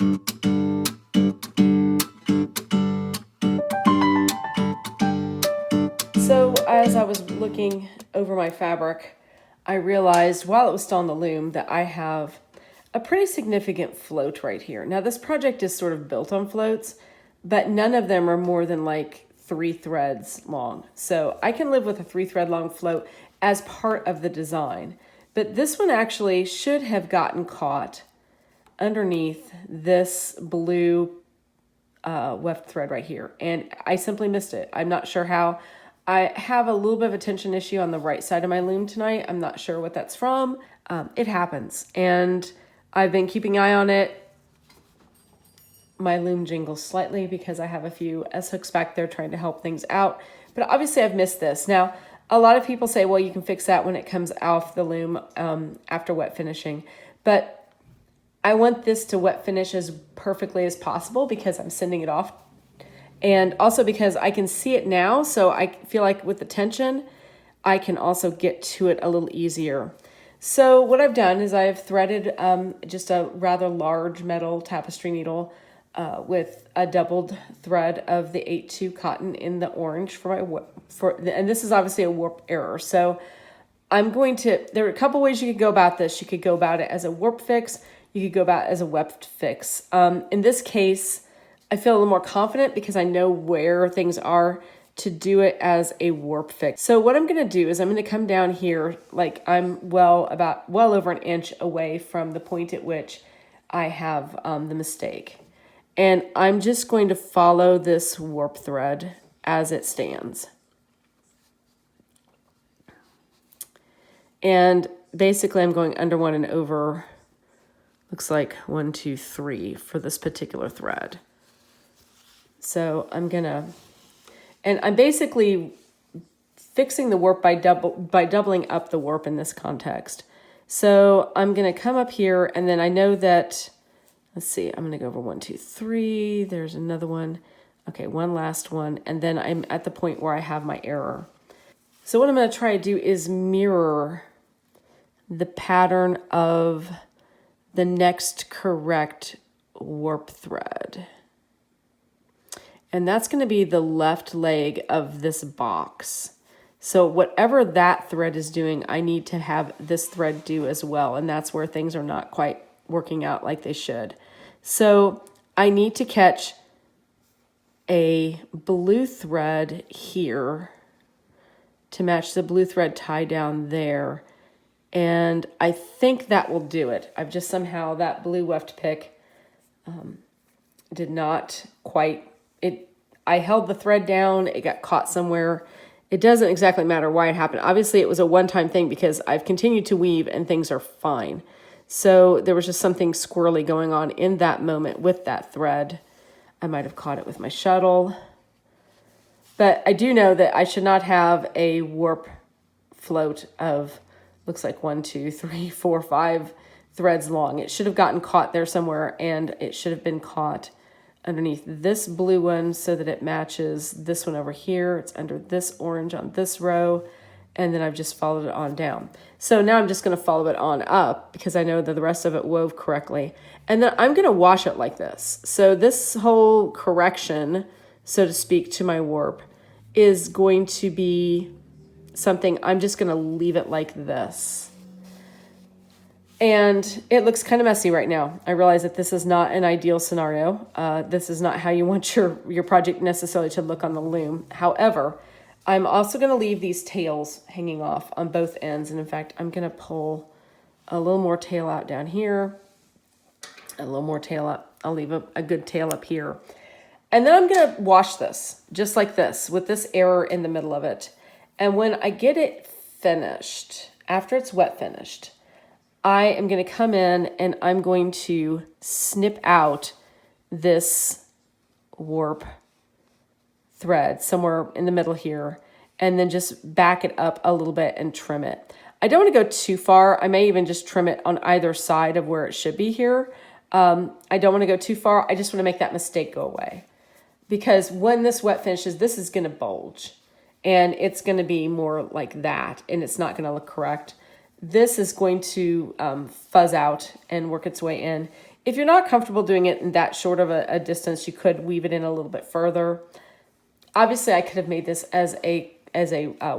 So as I was looking over my fabric, I realized while it was still on the loom that I have a pretty significant float right here. Now this project is sort of built on floats, but none of them are more than like 3 threads long. So I can live with a 3 thread long float as part of the design. But this one actually should have gotten caught underneath this blue weft thread right here, and I simply missed it. I'm not sure how. I have a little bit of a tension issue on the right side of my loom tonight. I'm not sure what that's from. It happens, and I've been keeping an eye on it. My loom jingles slightly because I have a few S-hooks back there trying to help things out, but obviously I've missed this. Now, a lot of people say, well, you can fix that when it comes off the loom after wet finishing, but I want this to wet finish as perfectly as possible because I'm sending it off. And also because I can see it now, so I feel like with the tension, I can also get to it a little easier. So what I've done is I've threaded just a rather large metal tapestry needle with a doubled thread of the 8-2 cotton in the orange and this is obviously a warp error. So there are a couple ways you could go about this. You could go about it as a warp fix. You could go about it as a weft fix. In this case, I feel a little more confident because I know where things are to do it as a warp fix. So what I'm going to do is I'm going to come down here like I'm well over an inch away from the point at which I have the mistake. And I'm just going to follow this warp thread as it stands. And basically I'm going under one and over, looks like 1, 2, 3 for this particular thread. So I'm basically fixing the warp by doubling up the warp in this context. So I'm gonna come up here, and then I know that, let's see, I'm gonna go over 1, 2, 3, there's another one. Okay, one last one, and then I'm at the point where I have my error. So what I'm gonna try to do is mirror the pattern of the next correct warp thread. And that's going to be the left leg of this box. So whatever that thread is doing, I need to have this thread do as well. And that's where things are not quite working out like they should. So I need to catch a blue thread here to match the blue thread tie down there. And I think that will do it. I've just somehow, that blue weft pick did not quite, I held the thread down, it got caught somewhere. It doesn't exactly matter why it happened. Obviously it was a one-time thing because I've continued to weave and things are fine. So there was just something squirrely going on in that moment with that thread. I might have caught it with my shuttle. But I do know that I should not have a warp float of, looks like 1, 2, 3, 4, 5 threads long. It should have gotten caught there somewhere, and it should have been caught underneath this blue one so that it matches this one over here. It's under this orange on this row, and then I've just followed it on down. So now I'm just going to follow it on up because I know that the rest of it wove correctly. And then I'm going to wash it like this. So this whole correction, so to speak, to my warp is going to be something I'm just going to leave it like this. And it looks kind of messy right now. I realize that this is not an ideal scenario. This is not how you want your project necessarily to look on the loom. However, I'm also going to leave these tails hanging off on both ends. And in fact, I'm going to pull a little more tail out down here, a little more tail up. I'll leave a good tail up here. And then I'm going to wash this just like this with this error in the middle of it. And when I get it finished, after it's wet finished, I am going to come in and I'm going to snip out this warp thread somewhere in the middle here, and then just back it up a little bit and trim it. I don't want to go too far. I may even just trim it on either side of where it should be here. I don't want to go too far. I just want to make that mistake go away. Because when this wet finishes, this is going to bulge. And it's going to be more like that. And it's not going to look correct. This is going to fuzz out and work its way in. If you're not comfortable doing it in that short of a distance, you could weave it in a little bit further. Obviously, I could have made this as a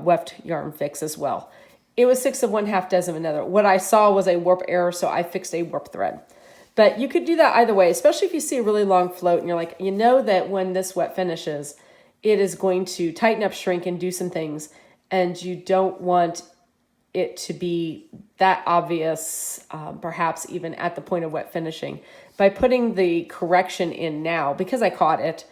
weft yarn fix as well. It was 6 of one, half dozen of another. What I saw was a warp error, so I fixed a warp thread. But you could do that either way, especially if you see a really long float and you're like, you know that when this wet finishes, it is going to tighten up, shrink, and do some things, and you don't want it to be that obvious, perhaps even at the point of wet finishing. By putting the correction in now, because I caught it,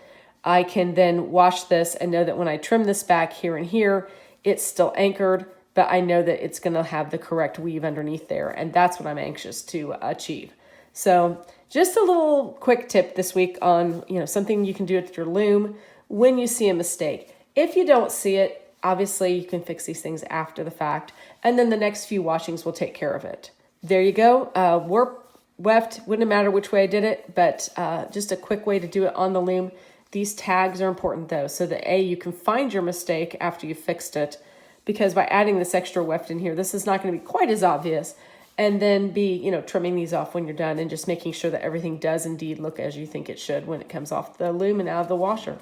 I can then wash this and know that when I trim this back here and here, it's still anchored, but I know that it's going to have the correct weave underneath there, and that's what I'm anxious to achieve. So just a little quick tip this week on, something you can do with your loom when you see a mistake. If you don't see it, obviously you can fix these things after the fact, and then the next few washings will take care of it. There you go. Warp, weft, wouldn't matter which way I did it, but just a quick way to do it on the loom. These tags are important though, so that you can find your mistake after you fixed it, because by adding this extra weft in here, this is not going to be quite as obvious. And then trimming these off when you're done and just making sure that everything does indeed look as you think it should when it comes off the loom and out of the washer.